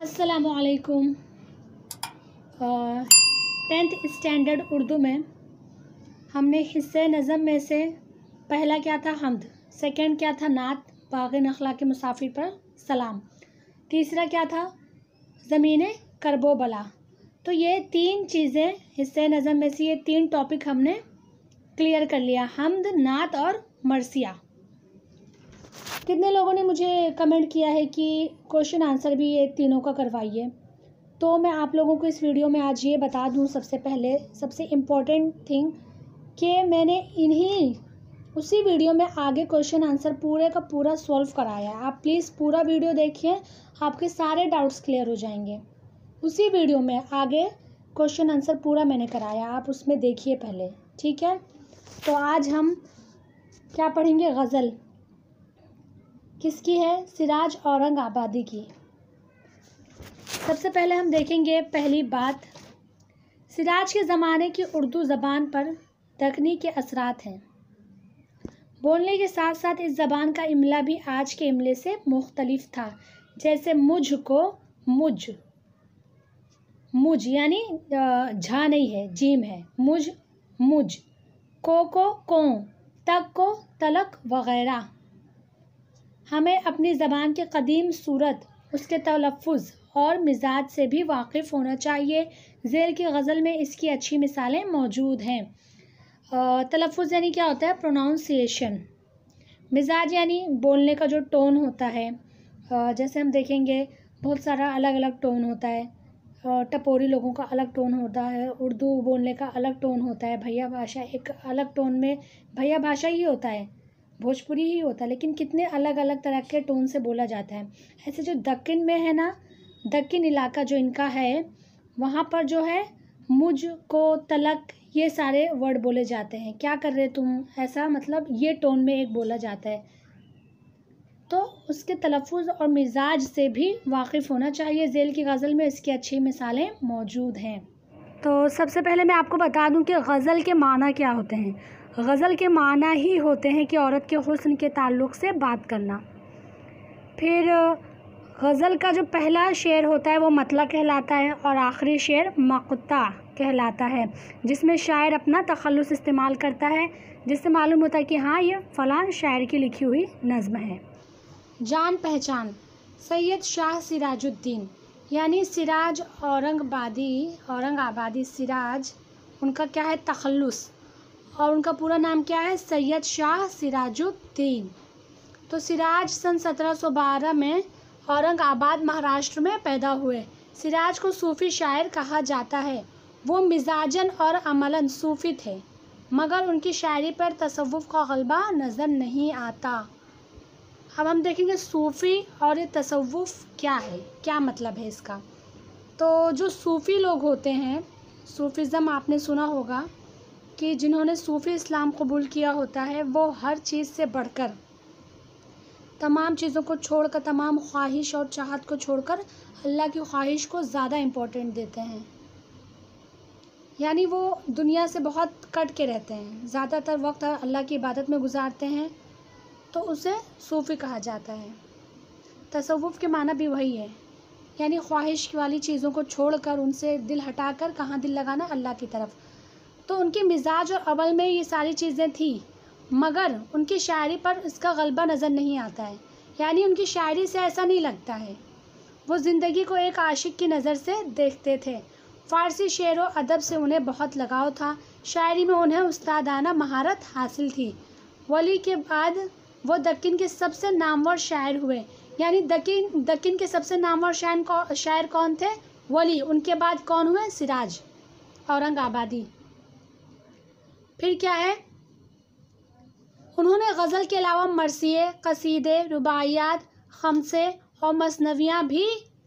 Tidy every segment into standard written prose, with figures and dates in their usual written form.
अस्सलामुअलैकुम। 10th standard Urdu में हमने हिस्से नज़म में से पहला क्या था हम्द, सेकंड क्या था नात बाग़ नखला के मुसाफिर पर सलाम, तीसरा क्या था ज़मीन करबो बला। तो ये तीन चीज़ें हिस्से नज़म में से ये तीन टॉपिक हमने क्लियर कर लिया, हम्द, नात और मरसिया। कितने लोगों ने मुझे कमेंट किया है कि क्वेश्चन आंसर भी ये तीनों का करवाइए, तो मैं आप लोगों को इस वीडियो में आज ये बता दूं सबसे पहले सबसे इम्पोर्टेंट थिंग कि मैंने उसी वीडियो में आगे क्वेश्चन आंसर पूरे का पूरा सॉल्व कराया है। आप प्लीज़ पूरा वीडियो देखिए, आपके सारे डाउट्स क्लियर हो जाएंगे। उसी वीडियो में आगे क्वेश्चन आंसर पूरा मैंने कराया, आप उसमें देखिए पहले, ठीक है। तो आज हम क्या पढ़ेंगे, गज़ल किसकी है, सिराज औरंगाबादी की। सबसे पहले हम देखेंगे पहली बात, सिराज के ज़माने की उर्दू ज़बान पर दक्कनी के असरात हैं। बोलने के साथ साथ इस ज़बान का इमला भी आज के इमले से मुख्तलिफ था। जैसे मुझ को मुझ, मुझ यानी झा नहीं है, जीम है, मुझ मुझ, को तक को तलक वगैरह। हमें अपनी ज़बान के कदीम सूरत, उसके तलफ़्फ़ुज़ और मिजाज से भी वाकिफ़ होना चाहिए। ज़ेल की गज़ल में इसकी अच्छी मिसालें मौजूद हैं। तलफ़्फ़ुज़ यानी क्या होता है, प्रोनाउंसिएशन। मिजाज यानी बोलने का जो टोन होता है, जैसे हम देखेंगे बहुत सारा अलग अलग टोन होता है। टपोरी लोगों का अलग टोन होता है, उर्दू बोलने का अलग टोन होता है, भैया भाषा एक अलग टोन में, भैया भाषा ही होता है, भोजपुरी ही होता है, लेकिन कितने अलग अलग तरह के टोन से बोला जाता है। ऐसे जो दक्कन में है ना, दक्कन इलाका जो इनका है, वहाँ पर जो है मुझ को तलक ये सारे वर्ड बोले जाते हैं। क्या कर रहे तुम, ऐसा मतलब ये टोन में एक बोला जाता है। तो उसके तलफ़्फ़ुज़ और मिजाज से भी वाकिफ़ होना चाहिए। ज़ेल की गज़ल में इसकी अच्छी मिसालें मौजूद हैं। तो सबसे पहले मैं आपको बता दूं कि गज़ल के माना क्या होते हैं। गज़ल के माना ही होते हैं कि औरत के हुस्न के ताल्लुक़ से बात करना। फिर गज़ल का जो पहला शेर होता है वो मतला कहलाता है और आखिरी शेर मक़ता कहलाता है, जिसमें शायर अपना तख़ल्लुस इस्तेमाल करता है, जिससे मालूम होता है कि हाँ ये फ़लाँ शायर की लिखी हुई नज़्म है। जान पहचान, सैयद शाह सिराजुद्दीन यानी सिराज औरंगाबादी सिराज उनका क्या है, तख़ल्लुस, और उनका पूरा नाम क्या है, सैयद शाह सिराजुद्दीन। तो सिराज सन 1712 में औरंगाबाद महाराष्ट्र में पैदा हुए। सिराज को सूफ़ी शायर कहा जाता है। वो मिजाजन और अमलन सूफ़ी थे, मगर उनकी शायरी पर तसव्वुफ़ का ग़ल्बा नज़र नहीं आता। अब हम देखेंगे सूफ़ी और ये तसव्वुफ़ क्या है, क्या मतलब है इसका। तो जो सूफ़ी लोग होते हैं, सूफ़िज़म आपने सुना होगा कि जिन्होंने सूफ़ी इस्लाम कबूल किया होता है, वो हर चीज़ से बढ़कर, तमाम चीज़ों को छोड़कर, तमाम ख्वाहिश और चाहत को छोड़कर अल्लाह की ख्वाहिश को ज़्यादा इम्पोर्टेंट देते हैं। यानी वो दुनिया से बहुत कट के रहते हैं, ज़्यादातर वक्त अल्लाह की इबादत में गुजारते हैं, तो उसे सूफ़ी कहा जाता है। तसव्वुफ़ के माना भी वही है, यानी ख्वाहिश वाली चीज़ों को छोड़कर, उनसे दिल हटाकर कहाँ दिल लगाना, अल्लाह की तरफ। तो उनके मिजाज और अमल में ये सारी चीज़ें थी, मगर उनकी शायरी पर इसका ग़ल्बा नज़र नहीं आता है। यानी उनकी शायरी से ऐसा नहीं लगता है, वो ज़िंदगी को एक आशिक़ की नज़र से देखते थे। फ़ारसी शेर व अदब से उन्हें बहुत लगाव था। शायरी में उन्हें उस्तादाना महारत हासिल थी। वली के बाद वो दक्कन के सबसे नामवर शायर हुए। यानी दक्कन के सबसे नामवर शायर कौन थे, वली। उनके बाद कौन हुए, सिराज औरंगाबादी। फिर क्या है, उन्होंने गज़ल के अलावा मरसिए, कसीदे, रुबाइयात, खमसे और मसनवियाँ भी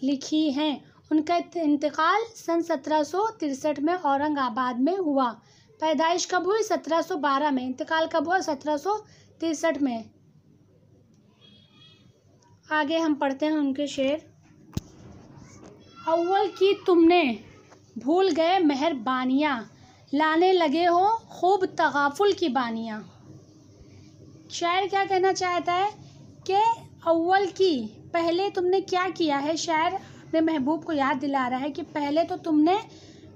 लिखी हैं। उनका इंतकाल सन 1763 में औरंगाबाद में हुआ। पैदाइश कब हुई, 1712 में। इंतकाल कब हुआ, 1763 में। आगे हम पढ़ते हैं उनके शेर। अव्वल की तुमने भूल गए मेहरबानियाँ, लाने लगे हो खूब तगाफुल की बानियाँ। शायर क्या कहना चाहता है कि अव्वल की, पहले तुमने क्या किया है, शायर अपने महबूब को याद दिला रहा है कि पहले तो तुमने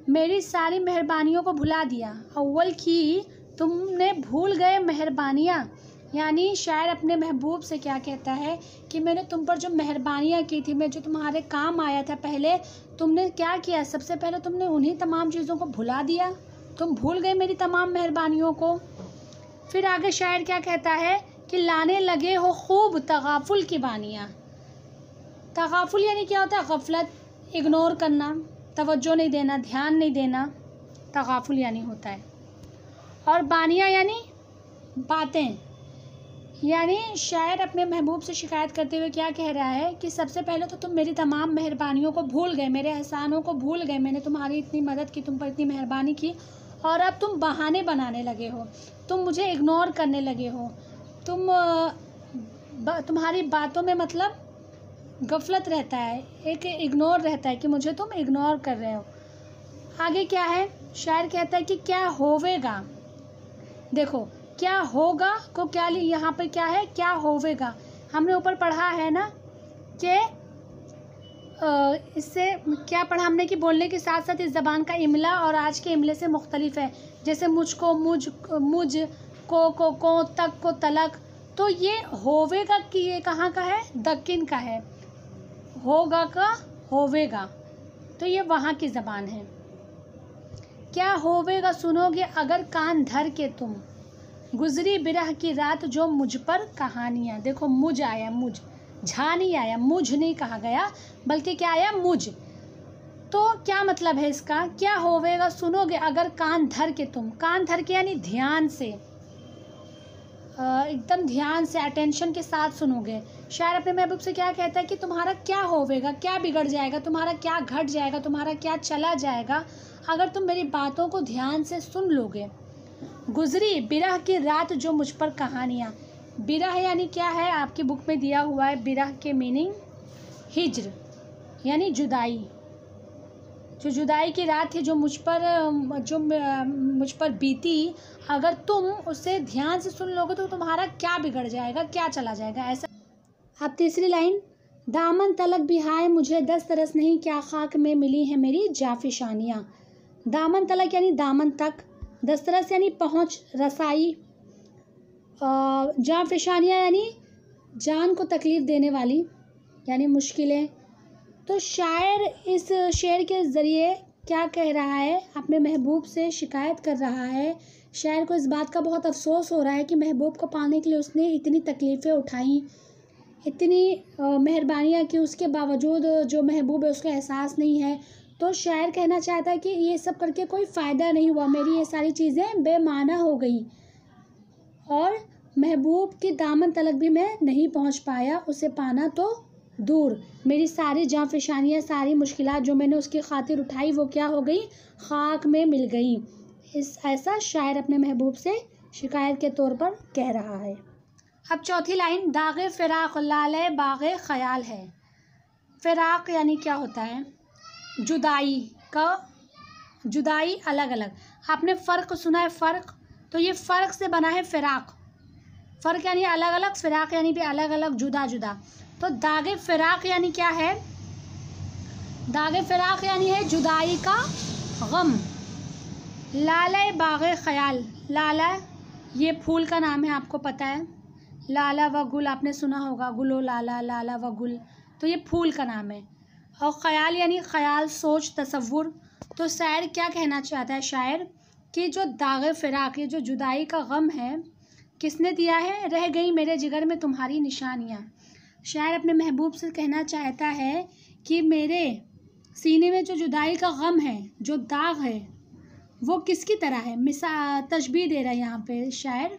मेरी सारी मेहरबानियों को भुला दिया, अव्वल की तुमने भूल गए मेहरबानियाँ। यानी शायर अपने महबूब से क्या कहता है कि मैंने तुम पर जो मेहरबानियाँ की थी, मैं जो तुम्हारे काम आया था पहले, तुमने क्या किया, सबसे पहले तुमने उन्हीं तमाम चीज़ों को भुला दिया, तुम भूल गए मेरी तमाम मेहरबानियों को। फिर आगे शायर क्या कहता है कि लाने लगे हो खूब तगाफुल की बानियाँ। तगाफुल यानी क्या होता है, गफलत, इग्नोर करना, तवज्जो नहीं देना, ध्यान नहीं देना, तगाफुल यानी होता है। और बानियाँ यानी बातें। यानी शायर अपने महबूब से शिकायत करते हुए क्या कह रहा है कि सबसे पहले तो तुम मेरी तमाम मेहरबानियों को भूल गए, मेरे एहसानों को भूल गए, मैंने तुम्हारी इतनी मदद की, तुम पर इतनी मेहरबानी की, और अब तुम बहाने बनाने लगे हो, तुम मुझे इग्नोर करने लगे हो, तुम्हारी बातों में मतलब गफलत रहता है, एक इग्नोर रहता है कि मुझे तुम इग्नोर कर रहे हो। आगे क्या है, शायर कहता है कि क्या होवेगा। देखो क्या होगा को क्या यहाँ पर क्या है, क्या होवेगा। हमने ऊपर पढ़ा है ना कि इससे क्या पढ़ा हमने कि बोलने के साथ साथ इस ज़बान का इमला और आज के इमले से मुख्तलिफ है। जैसे मुझको, मुझ को, तक को, तलक। तो ये होवेगा कि ये कहाँ का है, दक्किन का है। होगा का होवेगा, तो ये वहाँ की ज़बान है। क्या होवेगा सुनोगे अगर कान धर के तुम, गुजरी बिरह की रात जो मुझ पर कहानियाँ। देखो मुझ आया, मुझ, झा नहीं आया, मुझ नहीं कहा गया, बल्कि क्या आया, मुझ। तो क्या मतलब है इसका, क्या होवेगा सुनोगे अगर कान धर के तुम। कान धर के यानी ध्यान से, एकदम ध्यान से, अटेंशन के साथ सुनोगे। शायर अपने महबूब से क्या कहता है कि तुम्हारा क्या होवेगा, क्या बिगड़ जाएगा, तुम्हारा क्या घट जाएगा, तुम्हारा क्या चला जाएगा अगर तुम मेरी बातों को ध्यान से सुन लोगे। गुजरी बिरह की रात जो मुझ पर कहानियाँ। बिरह यानी क्या है, आपकी बुक में दिया हुआ है, बिरह के मीनिंग हिज्र यानी जुदाई। जो जुदाई की रात थी जो मुझ पर बीती, अगर तुम उसे ध्यान से सुन लोगे तो तुम्हारा क्या बिगड़ जाएगा, क्या चला जाएगा, ऐसा। अब तीसरी लाइन, दामन तलक भी हाय मुझे दस्तरस नहीं, क्या खाक में मिली है मेरी जाफिशानियाँ। दामन तलक यानी दामन तक, दस्तरस यानी पहुँच, रसाई, जाफिशानियाँ यानी जान को तकलीफ़ देने वाली यानी मुश्किलें। तो शायर इस शेर के ज़रिए क्या कह रहा है, अपने महबूब से शिकायत कर रहा है। शायर को इस बात का बहुत अफसोस हो रहा है कि महबूब को पाने के लिए उसने इतनी तकलीफ़ें उठाई, इतनी मेहरबानियाँ की, उसके बावजूद जो महबूब है उसको एहसास नहीं है। तो शायर कहना चाहता है कि ये सब करके कोई फ़ायदा नहीं हुआ, मेरी ये सारी चीज़ें बेमाना हो गई और महबूब की दामन तलक भी मैं नहीं पहुंच पाया, उसे पाना तो दूर। मेरी सारी जाफिशानियाँ, सारी मुश्किलात जो मैंने उसकी खातिर उठाई वो क्या हो गई, खाक में मिल गई। ऐसा शायर अपने महबूब से शिकायत के तौर पर कह रहा है। अब चौथी लाइन, दागे फ़िराक़ लाले बागे ख़याल है। फ़िराक़ यानी क्या होता है, जुदाई का, जुदाई अलग अलग। आपने फ़र्क सुना है, फ़र्क, तो ये फ़र्क से बना है फ़िराक़। फ़र्क यानी अलग अलग, फ़िराक़ यानी भी अलग अलग, जुदा जुदा। तो दागे फ़िराक़ यानी क्या है, दागे फ़िराक़ यानी है जुदाई का गम। लाले बागे ख़याल, लाला ये फूल का नाम है, आपको पता है। लाला व गुल आपने सुना होगा, गुलो लाला, लाला व गुल, तो ये फूल का नाम है। और ख़याल यानी ख़याल, सोच, तसव्वुर। तो शायर क्या कहना चाहता है, शायर कि जो दागे फ़िराक़, ये जो जुदाई का गम है, किसने दिया है, रह गई मेरे जिगर में तुम्हारी निशानियाँ। शायर अपने महबूब से कहना चाहता है कि मेरे सीने में जो जुदाई का गम है, जो दाग है, वो किसकी तरह है। तशबीह दे रहा है यहाँ पे शायर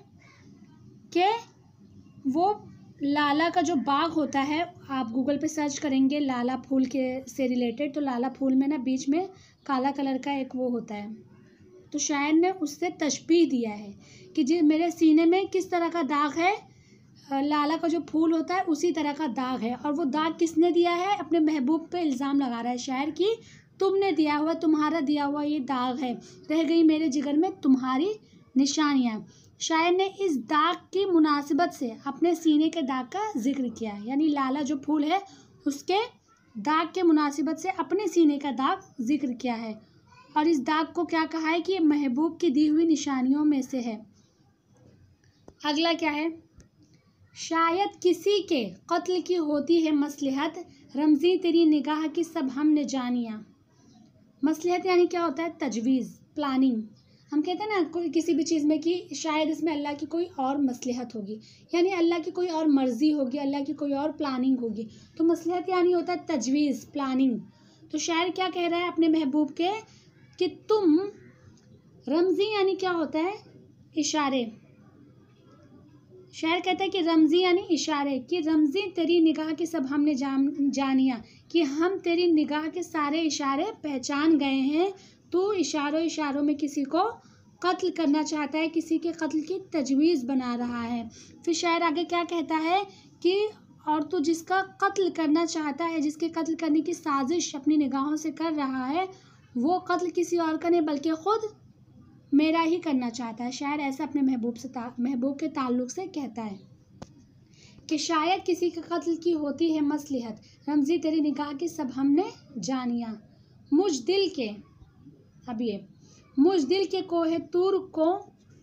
कि वो लाला का जो बाग होता है, आप गूगल पे सर्च करेंगे लाला फूल के से रिलेटेड, तो लाला फूल में ना बीच में काला कलर का एक वो होता है, तो शायर ने उससे तशबीह दिया है कि जी मेरे सीने में किस तरह का दाग है, लाला का जो फूल होता है उसी तरह का दाग है। और वो दाग किसने दिया है, अपने महबूब पे इल्ज़ाम लगा रहा है शायर कि तुमने दिया हुआ, तुम्हारा दिया हुआ ये दाग है, रह गई मेरे जिगर में तुम्हारी निशानियाँ। शायर ने इस दाग की मुनासिबत से अपने सीने के दाग का जिक्र किया है, यानी लाला जो फूल है उसके दाग के मुनासिबत से अपने सीने का दाग जिक्र किया है और इस दाग को क्या कहा है कि महबूब की दी हुई निशानियों में से है। अगला क्या है, शायद किसी के कत्ल की होती है मसलहत, रमज़ी तेरी निगाह की सब हमने जानिया। मसलहत यानी क्या होता है, तजवीज़, प्लानिंग। हम कहते हैं ना कोई किसी भी चीज़ में कि शायद इसमें अल्लाह की कोई और मसलहत होगी, यानी अल्लाह की कोई और मर्ज़ी होगी, अल्लाह की कोई और प्लानिंग होगी। तो मसलहत यानी होता है तजवीज़, प्लानिंग। तो शायर क्या कह रहा है अपने महबूब के कि तुम, रमज़ी यानी क्या होता है, इशारे। शायर कहता है कि रमज़ी यानी इशारे, कि रमज़ी तेरी निगाह की सब हमने जानिया, कि हम तेरी निगाह के सारे इशारे पहचान गए हैं। तू इशारों इशारों में किसी को कत्ल करना चाहता है, किसी के कत्ल की तजवीज़ बना रहा है। फिर शायर आगे क्या कहता है कि और तू जिसका कत्ल करना चाहता है, जिसके कत्ल करने की साजिश अपनी निगाहों से कर रहा है, वो कत्ल किसी और का नहीं बल्कि ख़ुद मेरा ही करना चाहता है। शायर ऐसा अपने महबूब के ताल्लुक़ से कहता है कि शायद किसी के कत्ल की होती है मसलहत, रमज़ी तेरी निगाह की सब हमने जानिया। मुझ दिल के, अब ये मुझ दिल के कोहे तूर को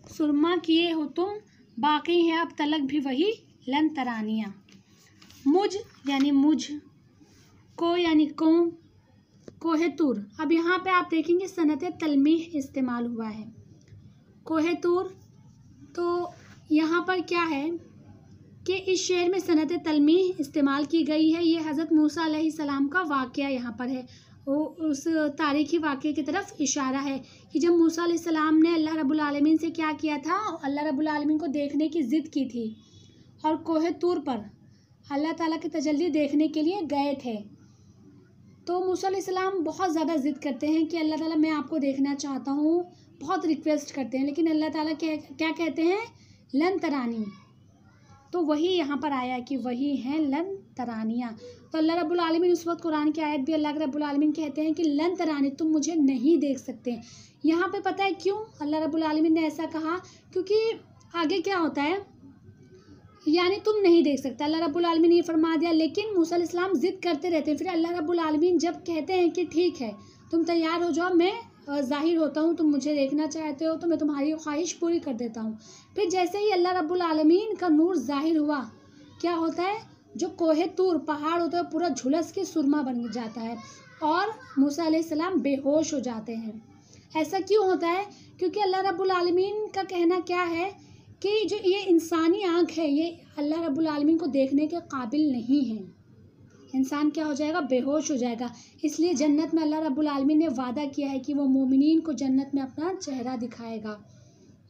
सुरमा किए हो तुम, बाकी है अब तलक भी वही लन तरानिया। मुझ यानी मुझ, को यानी को, कोहे तूर। अब यहाँ पे आप देखेंगे सनत तलमीह इस्तेमाल हुआ है, कोहे तूर। तो यहाँ पर क्या है कि इस शेर में सनत तलमीह इस्तेमाल की गई है। ये हज़रत मूसा अलैहिस्सलाम का वाक़या यहाँ पर है, वो उस तारीख़ी वाक़े की तरफ इशारा है कि जब मूसा अलैहिस्सलाम ने अल्लाह रब्बुल आलमीन से क्या किया था, अल्लाह रब्बुल आलमीन को देखने की ज़िद की थी और कोहे तूर पर अल्लाह ताला की तजल्ली देखने के लिए गए थे। तो मूसा अलैहिस्सलाम बहुत ज़्यादा ज़िद करते हैं कि अल्लाह ताला मैं आपको देखना चाहता हूँ, बहुत रिक्वेस्ट करते हैं, लेकिन अल्लाह ताला क्या कहते हैं, लन तरानी। तो वही यहाँ पर आया कि वही हैं लन तरानिया। तो अल्लाह रब्बुल आलमीन उस वक्त कुरान की आयत भी अल्लाह रब्बुल आलमीन कहते हैं कि लन तरानी, तुम मुझे नहीं देख सकते। यहाँ पे पता है क्यों अल्लाह रब्बुल आलमीन ने ऐसा कहा, क्योंकि आगे क्या होता है, यानी तुम नहीं देख सकते। अल्लाह रब्बुल आलमीन ने ये फरमा दिया, लेकिन मूसा अलैहिस्सलाम ज़िद करते रहते हैं। फिर अल्लाह रब्बुल आलमीन जब कहते हैं कि ठीक है तुम तैयार हो जाओ, मैं ज़ाहिर होता हूँ, तुम मुझे देखना चाहते हो तो मैं तुम्हारी ख्वाहिश पूरी कर देता हूँ। फिर जैसे ही अल्लाह रब्बुल आलमीन का नूर ज़ाहिर हुआ, क्या होता है, जो कोहे तूर पहाड़ होता है पूरा झुलस के सुरमा बन जाता है और मूसा अलैहिस्सलाम बेहोश हो जाते हैं। ऐसा क्यों होता है, क्योंकि अल्लाह रब्बुल आलमीन का कहना क्या है कि जो ये इंसानी आँख है ये अल्लाह रब्बुल आलमीन को देखने के काबिल नहीं है। इंसान क्या हो जाएगा, बेहोश हो जाएगा। इसलिए जन्नत में अल्लाह रब्बुल आलमीन ने वादा किया है कि वो मोमिनीन को जन्नत में अपना चेहरा दिखाएगा,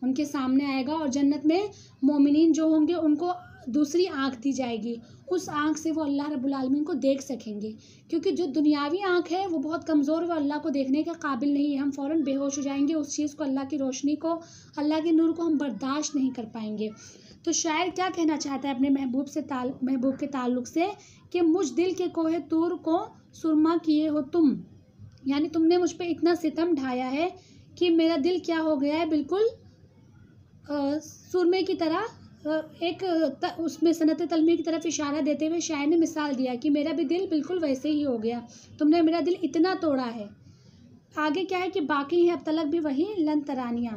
उनके सामने आएगा और जन्नत में मोमिनीन जो होंगे उनको दूसरी आँख दी जाएगी। उस आँख से वो अल्लाह रब्बुल आलमीन को देख सकेंगे, क्योंकि जो दुनियावी आँख है वो बहुत कमज़ोर, वो अल्लाह को देखने के काबिल नहीं है। हम फ़ौरन बेहोश हो जाएंगे, उस चीज़ को, अल्लाह की रोशनी को, अल्लाह के नूर को हम बर्दाश्त नहीं कर पाएंगे। तो शायर क्या कहना चाहता है अपने महबूब के ताल्लुक़ से कि मुझ दिल के कोहे तूर को सुरमा किए हो तुम, यानी तुमने मुझ पे इतना सितम ढाया है कि मेरा दिल क्या हो गया है, बिल्कुल सुरमे की तरह। उसमें सनत तलमीह की तरफ इशारा देते हुए शायर ने मिसाल दिया कि मेरा भी दिल बिल्कुल वैसे ही हो गया, तुमने मेरा दिल इतना तोड़ा है। आगे क्या है कि बाकी है अब तलक भी वही लन तरानिया।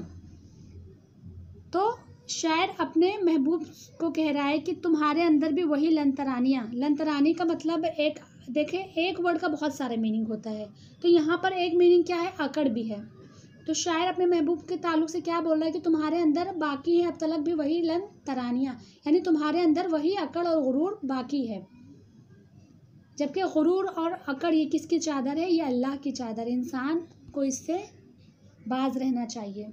तो शायर अपने महबूब को कह रहा है कि तुम्हारे अंदर भी वही लन तरानिया। लन तरानी का मतलब एक, देखें, एक वर्ड का बहुत सारे मीनिंग होता है, तो यहाँ पर एक मीनिंग क्या है, अकड़ भी है। तो शायर अपने महबूब के ताल्लुक़ से क्या बोल रहा है कि तुम्हारे अंदर बाकी है अब तलक भी वही लन तरानिया, यानी तुम्हारे अंदर वही अकड़ और गुरूर बाकी है। जबकि गुरूर और अकड़ ये किसकी चादर है, ये अल्लाह की चादर। इंसान को इससे बाज रहना चाहिए।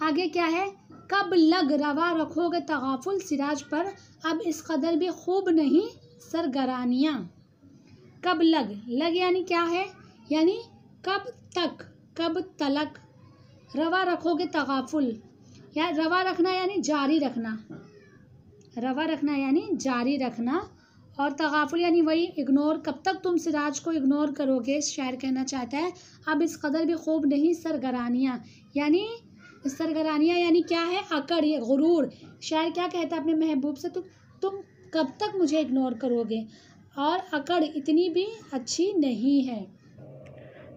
आगे क्या है, कब लग रवा रखोगे तगाफुल सिराज पर, अब इस कदर भी खूब नहीं सरगरानियाँ। कब लग, लग यानी क्या है, यानी कब तक, कब तलक। रवा रखोगे तगाफुल, या रवा रखना यानी जारी रखना, रवा रखना यानी जारी रखना, और तगाफुल यानी वही इग्नोर, कब तक तुम सिराज को इग्नोर करोगे। शायर कहना चाहता है अब इस कदर भी खूब नहीं सरगरानियाँ, यानी सरगरानियाँ यानी क्या है, अकड़, ये गुरूर। शायर क्या कहता है अपने महबूब से, तुम कब तक मुझे इग्नोर करोगे, और अकड़ इतनी भी अच्छी नहीं है।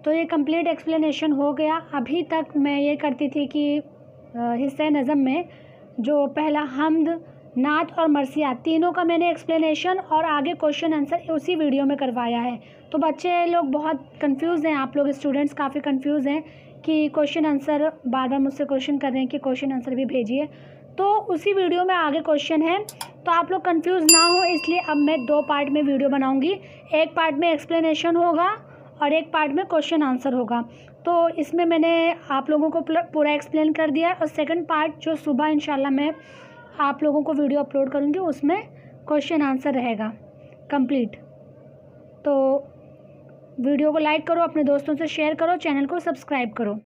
तो ये कंप्लीट एक्सप्लेनेशन हो गया। अभी तक मैं ये करती थी कि हिस्से नज़म में जो पहला हम्द, नात और मरसियात तीनों का मैंने एक्सप्लेनेशन और आगे क्वेश्चन आंसर उसी वीडियो में करवाया है। तो बच्चे लोग बहुत कंफ्यूज हैं, आप लोग स्टूडेंट्स काफ़ी कंफ्यूज हैं कि क्वेश्चन आंसर बार बार मुझसे क्वेश्चन कर रहे हैं कि क्वेश्चन आंसर भी भेजिए। तो उसी वीडियो में आगे क्वेश्चन है, तो आप लोग कंफ्यूज ना हो इसलिए अब मैं 2 पार्ट में वीडियो बनाऊंगी। एक पार्ट में एक्सप्लेनेशन होगा और एक पार्ट में क्वेश्चन आंसर होगा। तो इसमें मैंने आप लोगों को पूरा एक्सप्लेन कर दिया और सेकंड पार्ट जो सुबह इंशाल्लाह मैं आप लोगों को वीडियो अपलोड करूँगी उसमें क्वेश्चन आंसर रहेगा कंप्लीट। तो वीडियो को लाइक करो, अपने दोस्तों से शेयर करो, चैनल को सब्सक्राइब करो।